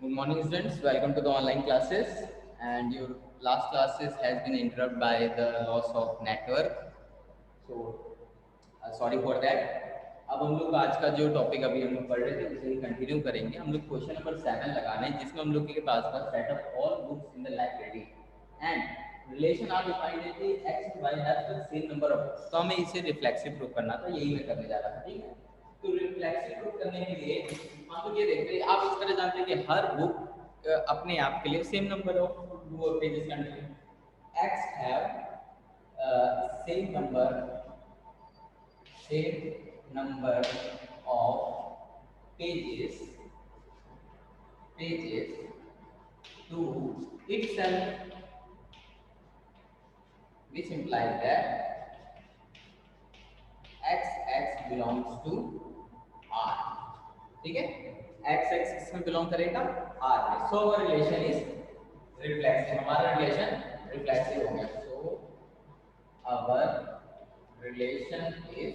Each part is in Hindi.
Good morning, students. Welcome to the online classes. And your last classes has been interrupted by the loss of network. So sorry for that. अब हम लोग आज का जो टॉपिक अभी हम लोग पढ़ रहे थे उसे ही कंटिन्यू करेंगे. हम लोग क्वेश्चन नंबर 7 लगाना है जिसमें हम लोग के पास था set of all books in the library and relation are defined है कि X and Y have the same number of books. तो हमें इसे रिफ्लेक्सिव प्रूफ करना था, यही मैं करने जा रहा था. ठीक है, तो रिफ्लेक्सिव प्रूफ करने के लिए हम लोग ये देखते हैं, आप इस तरह जानते हैं कि हर बुक अपने आप के लिए same number of pages contain. X have same number of pages to itself, which implies that x belongs to R. ठीक है, x किसमें बिलोंग करेगा? R में. सो अवर रिलेशन इज रिफ्लेक्सिव. हमारा रिलेशन रिफ्लेक्सिव हो गया. So our relation is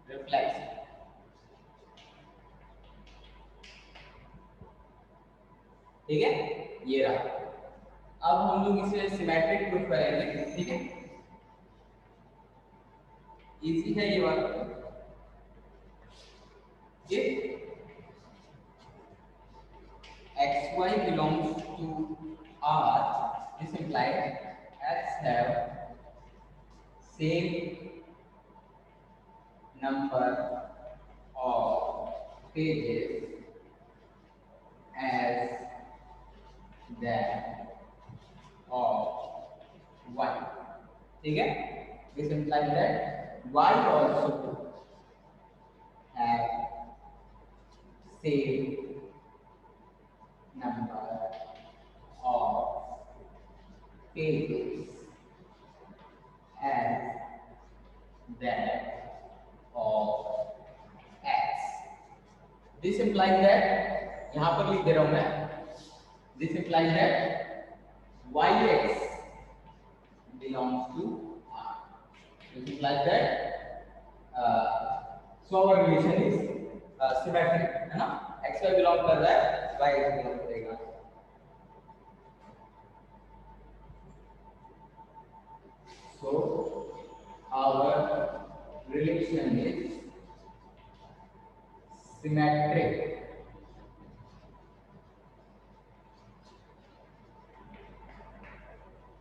reflexive. ठीक है, ये रहा. अब हम लोग इसे सिमेट्रिक प्रूफ करेंगे. ठीक है, इजी है ये वाला. ये xy belongs to R, this implies x have same number of pages as that of y. ठीक है, this implies that y also have same number of pages as that of x. This implies that, यहाँ पर लिख दे रहा हूँ मैं, this implies that yx belongs to R. This implies that so our relation is symmetric, है ना? xy belong कर रहा है, yx belong करेगा. So our relation is symmetric.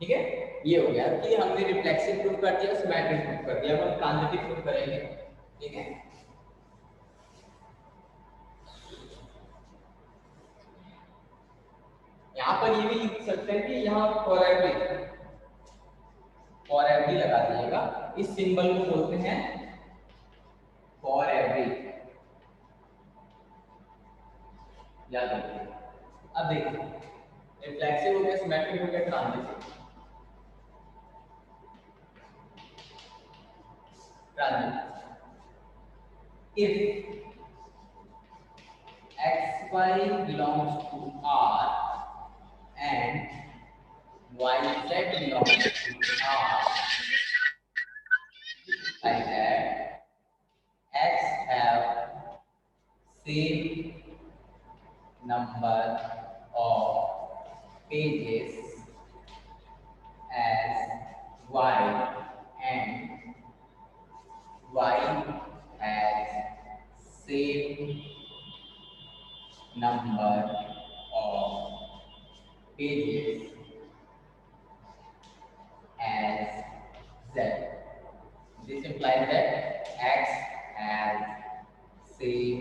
ठीक है, ये हो गया कि हमने रिफ्लेक्सिव प्रूफ कर दिया, सिमेट्रिक प्रूफ कर दिया. अब हम ट्रांजिटिव प्रूफ करेंगे. ठीक है, यहाँ पर ये भी लिख सकते हैं कि यहाँ फॉर एवरी लगा दीजिएगा. इस सिंबल को बोलते हैं फॉर एवरी. याद रखिए. अब देखिए, रिफ्लेक्सिव हो गया, सिमेट्रिक हो गया, transitive. If xy belongs to R and yz belongs to R, like that, x have same number of pages as y and y has same number of pages as z. This implies that x has same,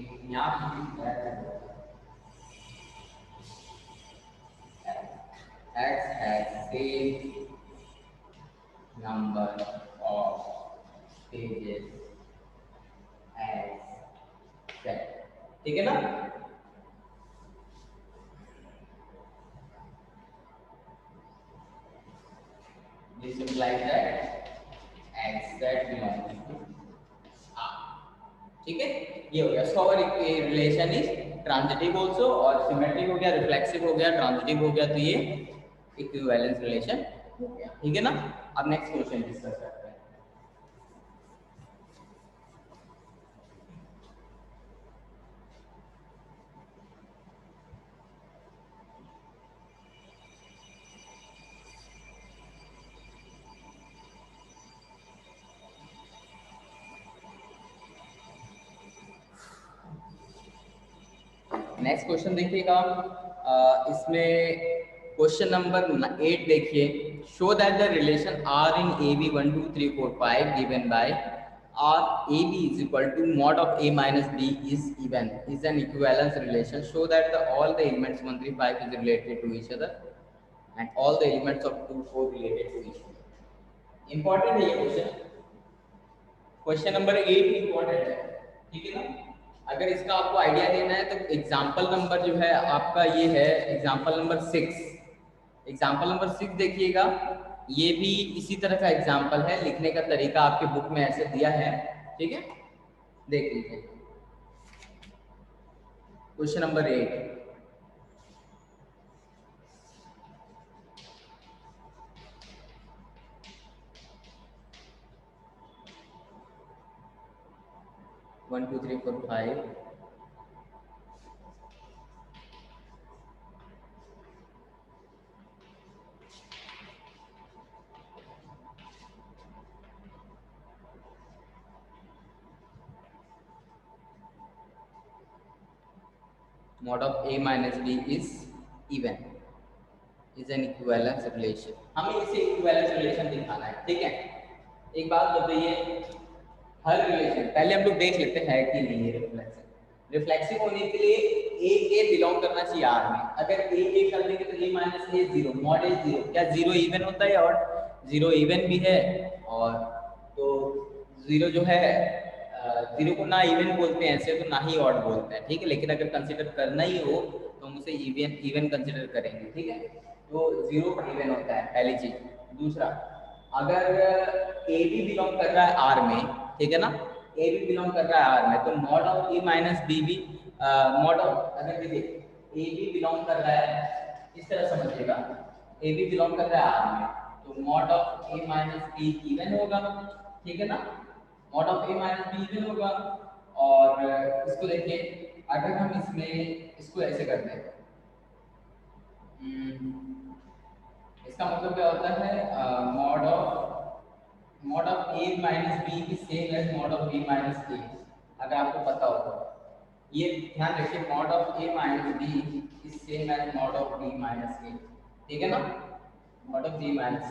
x has same number of pages as z. ठीक है ना? This implies that x z belongs to R. ठीक है, ये हो गया. So our relation is transitive also, और सिमेट्रिक हो गया, रिफ्लेक्सिव हो गया, ट्रांजिटिव हो गया, तो ये इक्विवेलेंस रिलेशन हो गया. ठीक है ना? अब नेक्स्ट क्वेश्चन डिस्कस करते हैं. नेक्स्ट क्वेश्चन देखिएगा। इसमें क्वेश्चन नंबर 8 देखिए। Show that the relation R in A B 1 2 3 4 5 given by R A B is equal to mod of A minus B is even is an equivalence relation. Show that the all the elements 1 3 5 is related to each other and all the elements of 2 4 related to each other. Important है ये क्वेश्चन। क्वेश्चन नंबर 8 इंपॉर्टेंट है, ठीक है ना। अगर इसका आपको आइडिया देना है तो एग्जाम्पल नंबर जो है आपका ये है एग्जाम्पल नंबर 6। एग्जाम्पल नंबर 6 देखिएगा। ये भी इसी तरह का एग्जाम्पल है, लिखने का तरीका आपके बुक में ऐसे दिया है, ठीक है, देख लीजिए। Question number 8। One two three four five mod of a minus b is even is an equivalence relation। हमें इसे equivalence relation दिखाना है, ठीक है। एक बात बताइए, हर रिलेशन पहले हम लोग देख लेते हैं कि नहीं है रिफ्लेक्सिव। रिफ्लेक्सिव होने के लिए ए बिलोंग करना चाहिए आर में। अगर ए कर देंगे तो ए माइनस ए जीरो, मॉड ए जीरो। क्या जीरो इवन होता है? और जीरो इवन भी है, और तो जीरो जो है जीरो को ना इवन बोलते हैं ऐसे, तो ना ही ऑड बोलते हैं, ठीक है। लेकिन अगर कंसिडर करना ही हो तो हम उसे इवन इवन कंसिडर करेंगे, ठीक है। तो जीरो इवन होता है, पहली चीज। दूसरा, अगर ए भी बिलोंग कर रहा है आर में, ठीक है ना, ए भी बिलोंग कर रहा है आर में, तो mod of A minus B भी मॉड ऑफ, अगर देखिए ए भी बिलोंग कर रहा है, इस तरह समझिएगा, ए भी बिलोंग कर रहा है आर में, तो mod of A minus be even होगा, ठीक है ना। Mod of A minus be even होगा। और इसको देखिए, अगर हम इसमें इसको ऐसे करते हैं, इसका मतलब क्या होता है, mod of A minus B is same as mod of b minus a. अगर आपको पता हो तो ये ध्यान रखिए, mod of A minus B is same as mod of b minus a, ठीक है ना, mod of b minus a.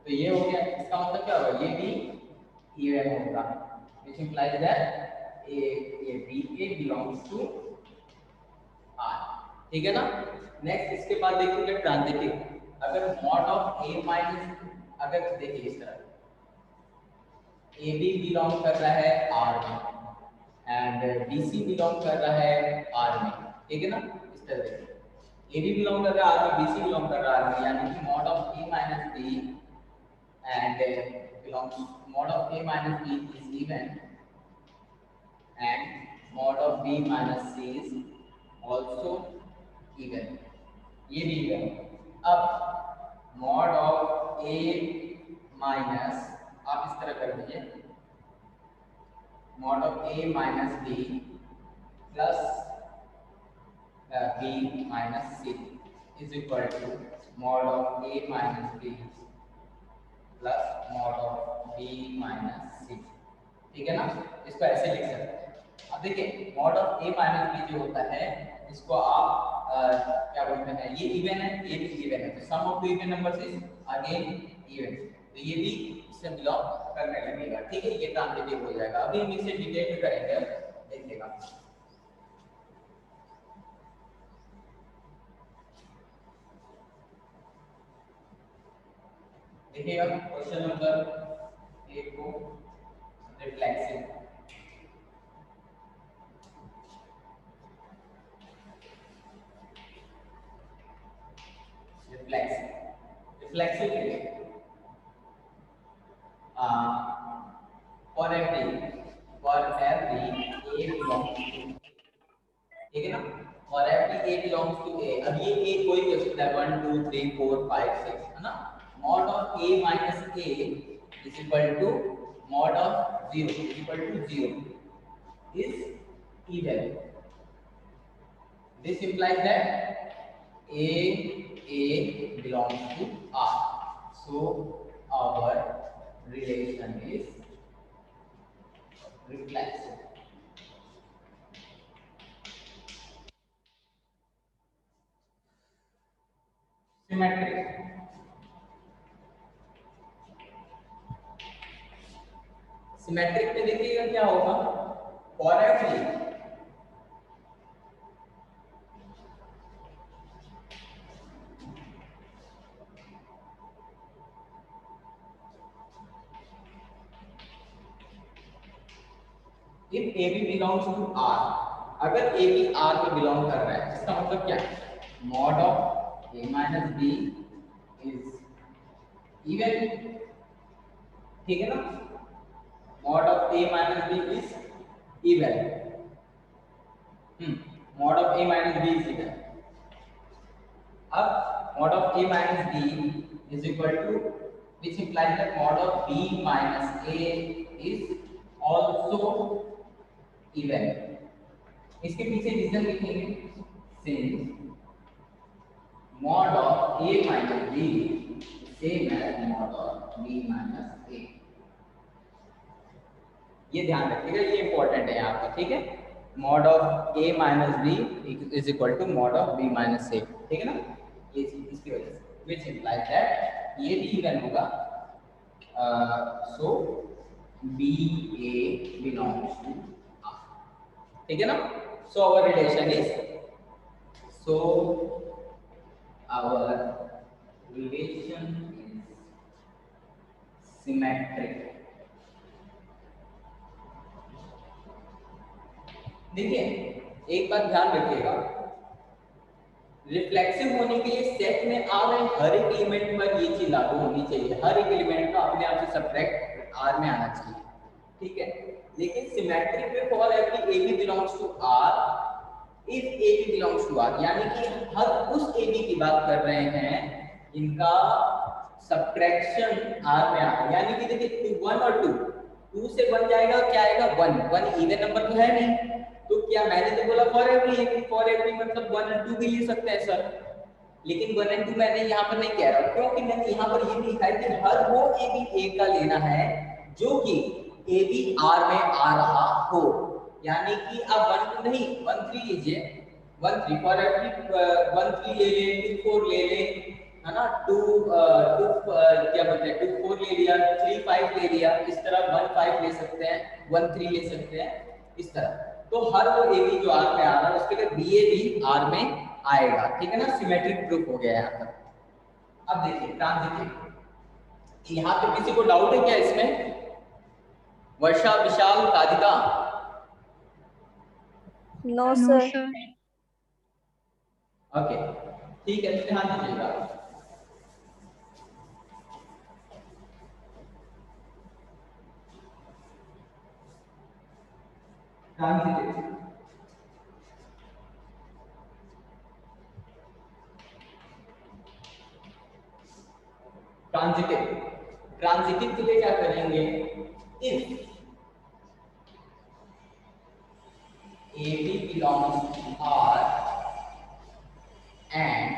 तो ये हो गया, इसका मतलब क्या होगा, ये भी इवन होगा, which implies that a b a belongs to r, ठीक है ना। नेक्स्ट इसके बाद देखिए ट्रांजिटिव। अगर मॉड ऑफ a माइनस, अगर देखिए इस तरह ए बी बिलोंग कर रहा है आर में एंड बी सी बिलोंग कर रहा है आर में, ठीक है ना। इस तरह देखिए, ए बी बिलोंग कर रहा है आर में, बी सी बिलोंग कर रहा है आर में, यानी कि mod of A minus B and belongs, mod of a minus b is even and mod of b minus c is also even, ये भी even। अब mod of a minus, आप इस तरह कर दीजिए, mod of a minus b plus b minus c is equal to mod of a minus b plus mod of b minus c, ठीक है ना। इसको ऐसे लिख सकते हैं। अब देखिए, mod of A minus B जो होता है, इसको आप क्या बोलते हैं, ये इवन है, ये भी इवन है, तो sum of the even numbers is again even, तो ये भी इससे बिलोंग करने लगेगा, ठीक है। ये ट्रांजिटिव हो जाएगा। अभी हम इसे डिटेल में करेंगे, देखिएगा। देखिए अब क्वेश्चन नंबर 8 को, रिफ्लेक्सिव। रिफ्लेक्सिव के लिए for every a belongs to, ठीक है ना, for every a belongs to a। अब ये a कोई भी हो सकता है, 1 2 3 4 5 6, है ना। mod of a minus a is equal to mod of 0 is equal to 0 is even। This implies that a belongs to R. So our relation is reflexive। Symmetric. Symmetric में देखिएगा क्या होगा, for every if A B belongs to R, अगर ए बी आर में बिलोंग कर रहा है, इसका मतलब क्या है, mod of A minus B is even, ठीक है ना, mod of A minus B is even, mod of A minus B is even. अब mod of A minus B is equal to which implies that mod of b minus a is also even। इसके पीछे रीजन लिखेंगे, since mod of a minus b same as mod of b minus a। ये ध्यान रखिएगा, ये इंपॉर्टेंट है यहाँ पे, ठीक है, mod of a minus b is equal to mod of b minus a, ठीक है ना, ये इसकी वजह से which implies that ये भी इवन होगा, so b a belongs to r, ठीक है ना, so our relation is symmetric। देखिए एक बात ध्यान रखिएगा, रिफ्लेक्सिव होने के लिए सेट में आ रहे हर एक एलिमेंट पर ये चीज लागू होनी चाहिए, हर एक एलिमेंट का अपने आप से सब्ट्रैक्ट आर में आना चाहिए, ठीक है, लेकिन सिमेट्रिक में for every A B belongs to R if A B belongs to R, यानी कि हर उस ए बी की बात कर रहे हैं इनका सब्ट्रैक्शन आर में आना, यानी कि देखिए 1 और 2 से 1 जाएगा, क्या आएगा 1 इवन नंबर तो है नहीं, तो क्या मैंने तो बोला फॉर एवरी मतलब 1 और 2 भी ले सकते हैं सर, लेकिन 1 और 2 मैंने यहाँ पर नहीं कह रहा, क्योंकि मैंने यहाँ पर ये भी लिखा है कि हर वो ए बी ए का लेना है जो कि ए बी आर में आ रहा हो, यानी कि आप 1 2 नहीं 1 3 लीजिए, 1 3 फॉर एवरी 1 3 ले लें, 2 4 ले लें, है ना, 2 क्या बोलते हैं 2 4 ले लिया, 3 5 ले लिया, इस तरह 1 5 ले सकते हैं, 1 3 ले सकते हैं, इस तरह, तो हर वो ए बी जो आर में आ रहा है उसके लिए बी ए भी आर में आएगा, ठीक है ना, सिमेट्रिक प्रूफ हो गया यहाँ पर। अब देखिए ट्रांजिटिव, यहाँ पे किसी को डाउट है क्या इसमें, Varsha Vishal Radhika? No sir. Okay ठीक है, तो ध्यान दीजिएगा, ट्रांजिटिव ट्रांजिटिव ट्रांजिटिव के लिए क्या करेंगे, if A B belongs to R and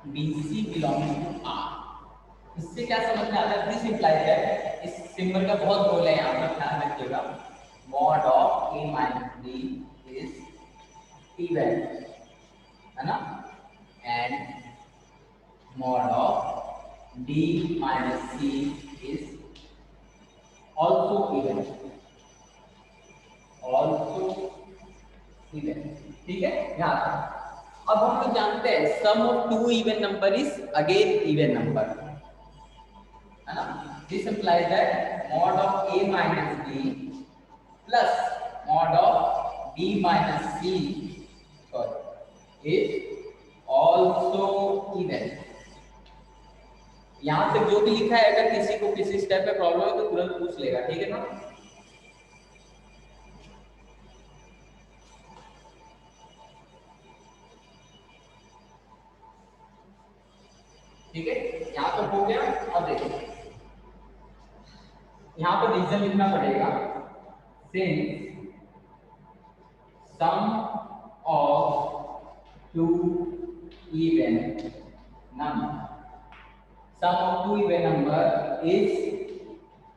B C belongs to R, इससे क्या समझ में आता है, दिस इंप्लाइज दैट, इस सिंबल का बहुत रोल है यहाँ पर, ध्यान रखिएगा, mod of A minus B is even, है ना, and mod of d minus c is also even, ठीक है, यहाँ तक। अब हम लोग जानते हैं sum of 2 even number is again even number, है ना, this implies that mod of a minus b plus mod of b minus c is also even। यहां तक जो भी लिखा है, अगर किसी को किसी स्टेप पे प्रॉब्लम है तो तुरंत पूछ लेगा, ठीक है ना, ठीक है, यहां तक हो गया। अब देखो यहां पर रीजन लिखना पड़ेगा, since sum of 2 even number, sum of 2 even number is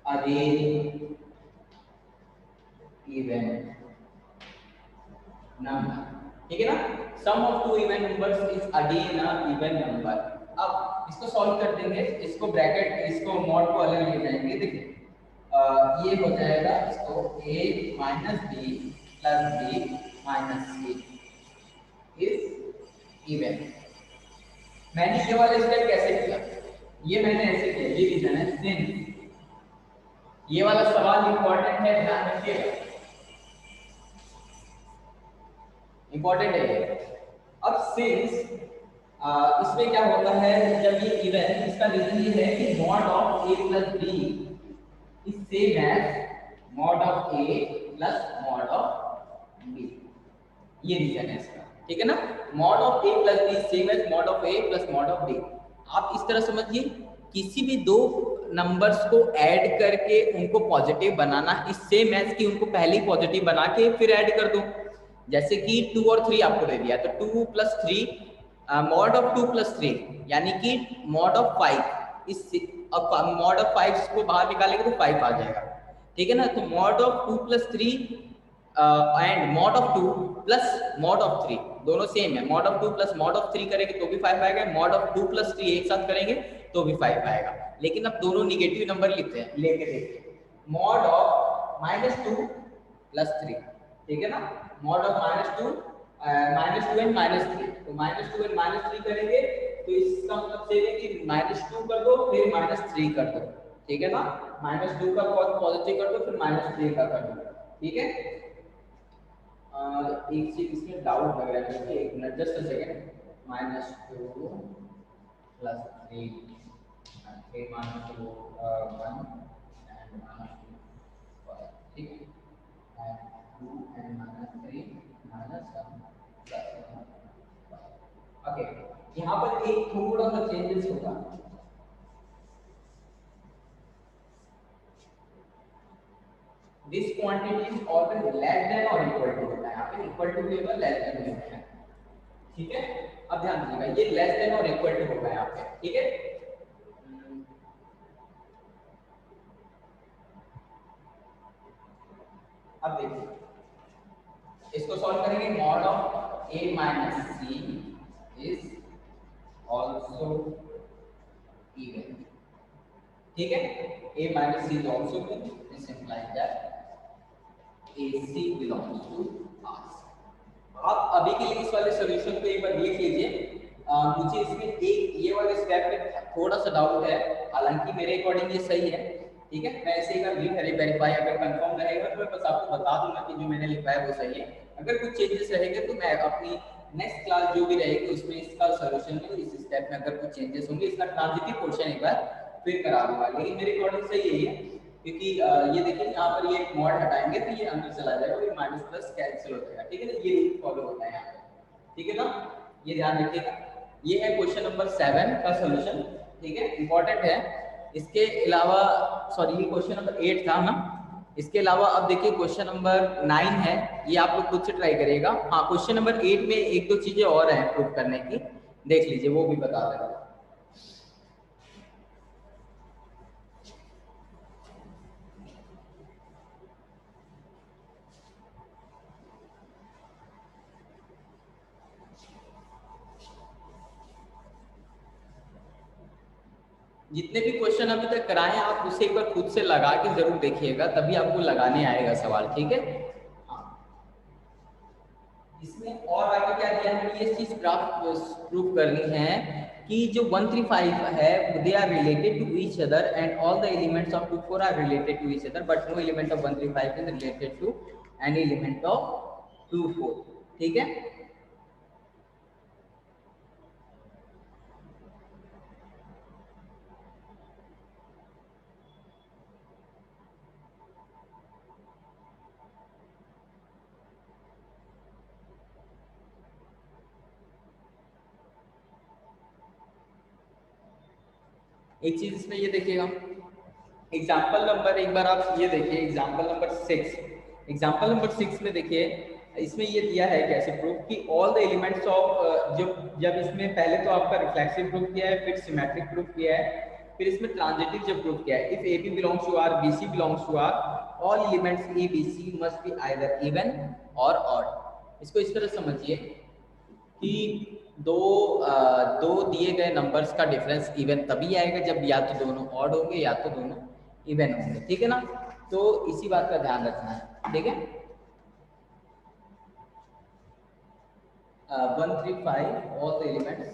again even number, ठीक है ना। Sum of two even numbers is again a even number. अब इसको सॉल्व कर देंगे, इसको ब्रैकेट, इसको मॉड को अलग ले जाएंगे। देखिए ये हो जाएगा, इसको a minus B plus B minus C is even. मैंने ये वाला स्टेप कैसे किया, ये मैंने ऐसे किया, ये रीजन है सिंस। ये वाला सवाल इंपॉर्टेंट है, ध्यान रखिएगा, इंपॉर्टेंट है ये। अब सिंस इसमें क्या होता है, जब ये इवन, इसका रीजन ये है कि mod of a plus B is same as mod of a plus mod of b। ये रीजन है इसका, ठीक है ना। मॉड ऑफ a प्लस b same as mod of a plus mod of b। आप इस तरह समझिए, किसी भी दो नंबर्स को ऐड करके उनको पॉजिटिव बनाना इस सेम एज कि उनको पहले ही पॉजिटिव बना के फिर ऐड कर दो। जैसे कि 2 और 3 आपको दे दिया, तो 2 प्लस 3 मॉड ऑफ 2 प्लस 3 यानी कि मॉड ऑफ 5। इस मॉड ऑफ 5 को बाहर निकालेंगे तो 5 आ जाएगा, ठीक है ना। तो mod of 2 plus 3 and mod of 2 plus mod of 3 दोनों सेम है। Mod of 2 plus mod of 3 करेंगे तो भी 5 आएगा, मॉड ऑफ 2 प्लस 3 एक साथ करेंगे तो भी 5 आएगा। लेकिन अब दोनों निगेटिव नंबर लेते हैं, लेके देखिए, मॉड ऑफ -2 प्लस 3, ठीक है ना। मॉड ऑफ -2 एंड -3, तो -2 एंड -3 करेंगे तो इसका मतलब से है कि -2 कर दो फिर -3 कर दो, ठीक है ना। -2 का पॉजिटिव कर दो फिर -3 का कर दो, ठीक है। एक चीज इसमें डाउट लग रहा है, एक minute, just a second. -2 plus 3 3 -2 1 and -2 5, ठीक है। And 2 and -3 -1 plus 1। ओके, यहाँ पर एक थोड़ा सा चेंजेस होगा। This quantity is always less than or equal to होता है, यहाँ पे equal to भी होगा, less than भी होता है, ठीक है। अब ध्यान दीजिएगा, ये less than और equal to होगा यहाँ पे, ठीक है। अब देखिए, इसको सॉल्व करेंगे, mod of a minus C is also even, ठीक है। a minus C is also even, this implies that AC belongs to R। आप अभी के लिए इस वाले सॉल्यूशन को एक बार देख लीजिए। मुझे इसमें एक ये वाले स्टेप में थोड़ा सा डाउट है, हालांकि मेरे अकॉर्डिंग ये सही है, ठीक है। मैं इसे एक बार वेरीफाई, अगर कंफर्म रहेगा तो मैं बस आपको बता दूंगा कि जो मैंने लिखा है वो सही है। अगर कुछ चेंजेस रहेंगे तो मैं अपनी नेक्स्ट क्लास जो भी रहेगी उसमें इसका सॉल्यूशन में इस स्टेप में अगर कुछ चेंजेस होंगे, इसका ट्रांजिटिव पोर्शन एक बार फिर करा दूंगा। लेकिन मेरे अकॉर्डिंग सही है, क्योंकि ये देखिए यहाँ पर ये मॉड हटाएंगे तो ये अंदर चला जाएगा और ये माइनस प्लस कैंसिल हो जाएगा, ठीक है ना। ये रूल फॉलो होता है यहाँ पे, ठीक है ना, ये ध्यान रखिएगा। ये है क्वेश्चन नंबर 7 का सॉल्यूशन, ठीक है, इंपॉर्टेंट है। इसके अलावा सॉरी, ये क्वेश्चन नंबर 8 था ना। इसके अलावा अब देखिए क्वेश्चन नंबर 9 है, ये आप लोग खुद से ट्राई करिएगा। हाँ, क्वेश्चन नंबर 8 में एक दो चीजें और हैं प्रूव करने की, देख लीजिए, वो भी बता देगा। जितने भी क्वेश्चन अभी तक कराए आप उसे एक बार खुद से लगा के जरूर देखिएगा, तभी आपको लगाने आएगा सवाल, ठीक है। इसमें और आगे क्या दिया है, ये चीज प्रूफ करनी है कि जो 135 है they are related to each other and all the elements of 24 are related to each other, but no element of 135 is related to any element of 24, ठीक है। एक चीज इसमें ये देखिएगा, एग्जाम्पल नंबर, एक बार आप ये देखिए एग्जाम्पल नंबर 6। एग्जाम्पल नंबर 6 में देखिए, इसमें ये दिया है कैसे प्रूफ कि ऑल द एलिमेंट्स ऑफ, जब इसमें पहले तो आपका रिफ्लेक्सिव प्रूफ किया है, फिर सिमेट्रिक प्रूफ किया है, फिर इसमें ट्रांजिटिव जब प्रूफ किया है, if A B belongs to R, B C belongs to R, all elements A B C must be either even और ऑड। इसको इस तरह समझिए कि दो दो दिए गए नंबर्स का डिफरेंस इवन तभी आएगा जब या तो दोनों ऑड होंगे या तो दोनों इवन होंगे, ठीक है ना। तो इसी बात का ध्यान रखना है, ठीक है। 135 all the elements.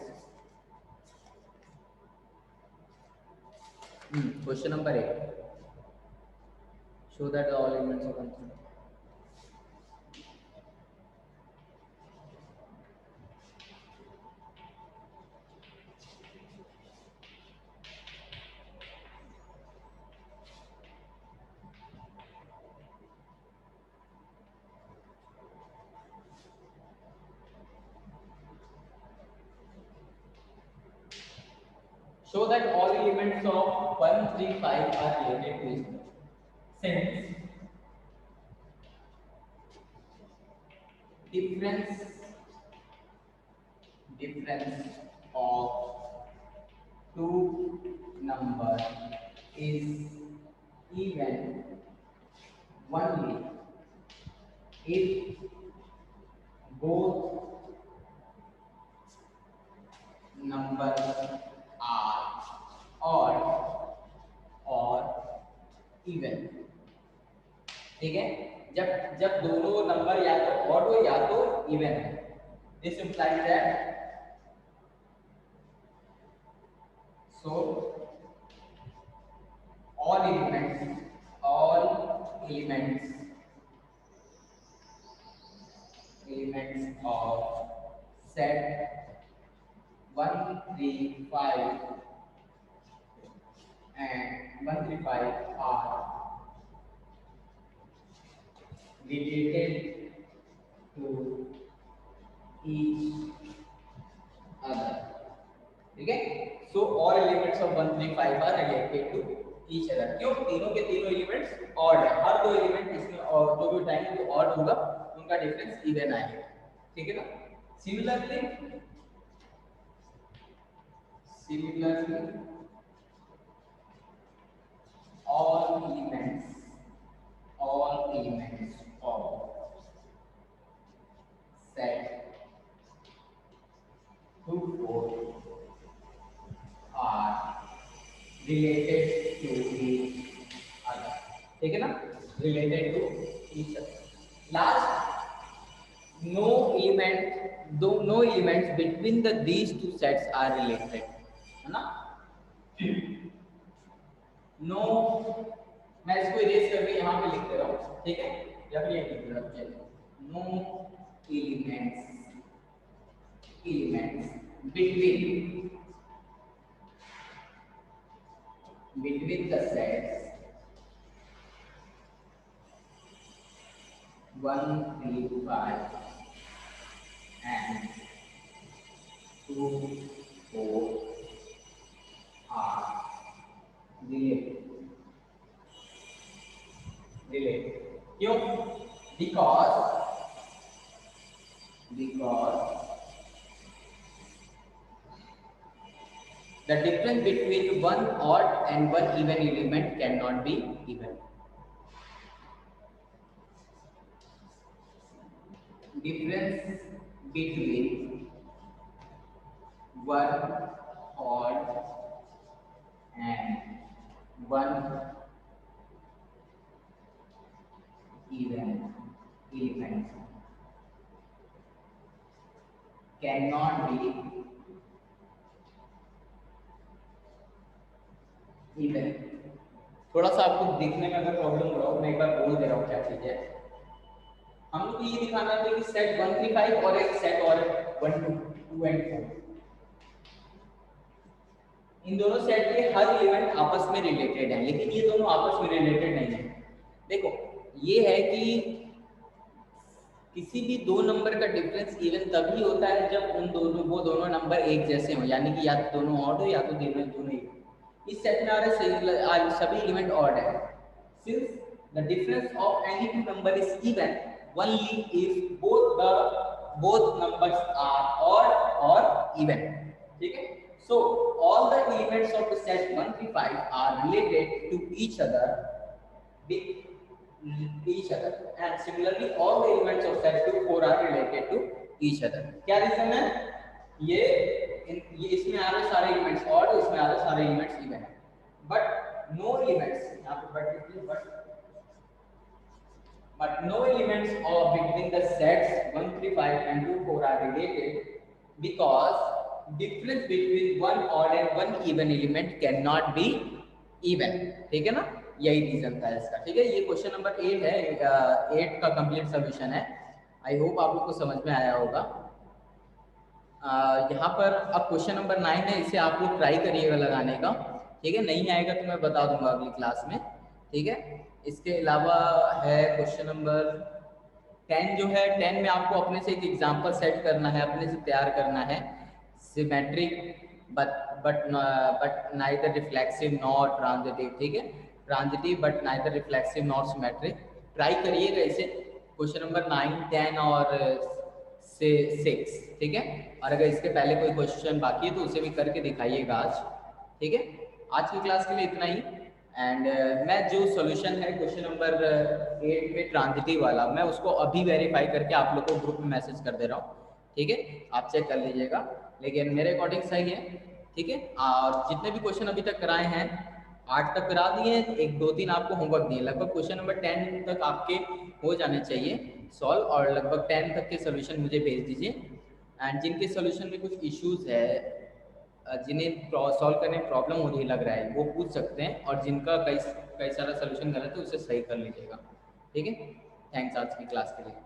Question number 8. Show that all elements of 135. Show that all elements of 135 are related to each other. Since difference of two numbers is even only if both numbers are odd or even, ठीक है। जब जब दोनों नंबर या तो ऑड हो या तो इवन है, this implies that so all elements of set 135 and 135 are related to each other, ठीक है। So all elements of 135 are related to each other. क्यों? तीनों के तीनों एलिमेंट्स ऑड है, हर दो एलिमेंट इसमें और जो भी उठाएंगे तो ऑड होगा, उनका डिफरेंस इवन आएगा, ठीक है ना। Similarly all elements of set 2 4 are related to each other, ठीक है ना, related to each other। Last no elements between these two sets are related, है ना। नो मैं इसको इरेज करके यहाँ पे लिख दे रहा हूँ, ठीक है, या फिर ये लिख दे रहा हूँ, चलिए। No elements between the sets 1 3 5 and 2 4 are related। क्यों? because the difference between one odd and one even element cannot be even। difference between one odd and one even element cannot be even। थोड़ा सा आपको देखने में अगर प्रॉब्लम हो रहा हो, मैं एक बार बोल दे रहा हूँ क्या चीज है। हम लोग को ये दिखाना है कि सेट 135 और एक सेट और 1 2 एंड 4, इन दोनों सेट के हर एलिमेंट आपस में रिलेटेड है, लेकिन ये दोनों आपस में रिलेटेड नहीं है। देखो ये है कि किसी भी दो नंबर का डिफरेंस इवन तभी होता है जब वो दोनों नंबर एक जैसे हो, यानी कि या तो दोनों ऑड हो या तो दोनों ही। इस सेट में आ रहे सभी एलिमेंट ऑड है। Since the difference of any two number is even only if both numbers are odd or even, ठीक है। So all the elements of the set 135 are related to each other each other, and similarly all the elements of set 2 4 are related to each other. क्या रीजन है? ये ये इसमें आ रहे सारे एलिमेंट्स और इसमें आ रहे सारे एलिमेंट्स इवन है, बट नो एलिमेंट्स, यहाँ पे बैठ लीजिए, but no elements of between the sets 1 3 5 and 2 4 are related because difference between one odd and one even element cannot be even. ठीक है ना, यही रीजन था इसका. ठीक है, ये क्वेश्चन नंबर 8 है, 8 का कंप्लीट सॉल्यूशन है. आई होप आप लोग को समझ में आया होगा. यहाँ पर अब क्वेश्चन नंबर 9 है, इसे आप लोग ट्राई करिएगा लगाने का. ठीक है, नहीं आएगा तो मैं बता दूंगा अगली क्लास में. ठीक है, इसके अलावा है क्वेश्चन नंबर 10 जो है, 10 में आपको अपने से एक एग्जांपल सेट करना है, अपने से तैयार करना है. Symmetric but neither reflexive not transitive. ठीक है, transitive but neither reflexive not symmetric. Try करिएगा इसे, क्वेश्चन नंबर 9 10 और से 6. ठीक है, और अगर इसके पहले कोई क्वेश्चन बाकी है तो उसे भी करके दिखाइएगा आज. ठीक है, आज की क्लास के लिए इतना ही. एंड मैं जो सॉल्यूशन है क्वेश्चन नंबर 8 में ट्रांजिटिव वाला, मैं उसको अभी वेरीफाई करके आप लोग को ग्रुप में मैसेज कर दे रहा हूँ. ठीक है, आप चेक कर लीजिएगा, लेकिन मेरे अकॉर्डिंग सही है. ठीक है, और जितने भी क्वेश्चन अभी तक कराए हैं 8 तक करा दिए, एक 2-3 आपको होमवर्क दिए, लगभग क्वेश्चन नंबर 10 तक आपके हो जाने चाहिए सॉल्व, और लगभग 10 तक के सोल्यूशन मुझे भेज दीजिए. एंड जिनके सोल्यूशन में कुछ इश्यूज है, जिन्हें सॉल्व करने में प्रॉब्लम हो रही लग रहा है, वो पूछ सकते हैं, और जिनका कई सारा सोल्यूशन गलत है उसे सही कर लीजिएगा. ठीक है, थैंक्स आज की क्लास के लिए.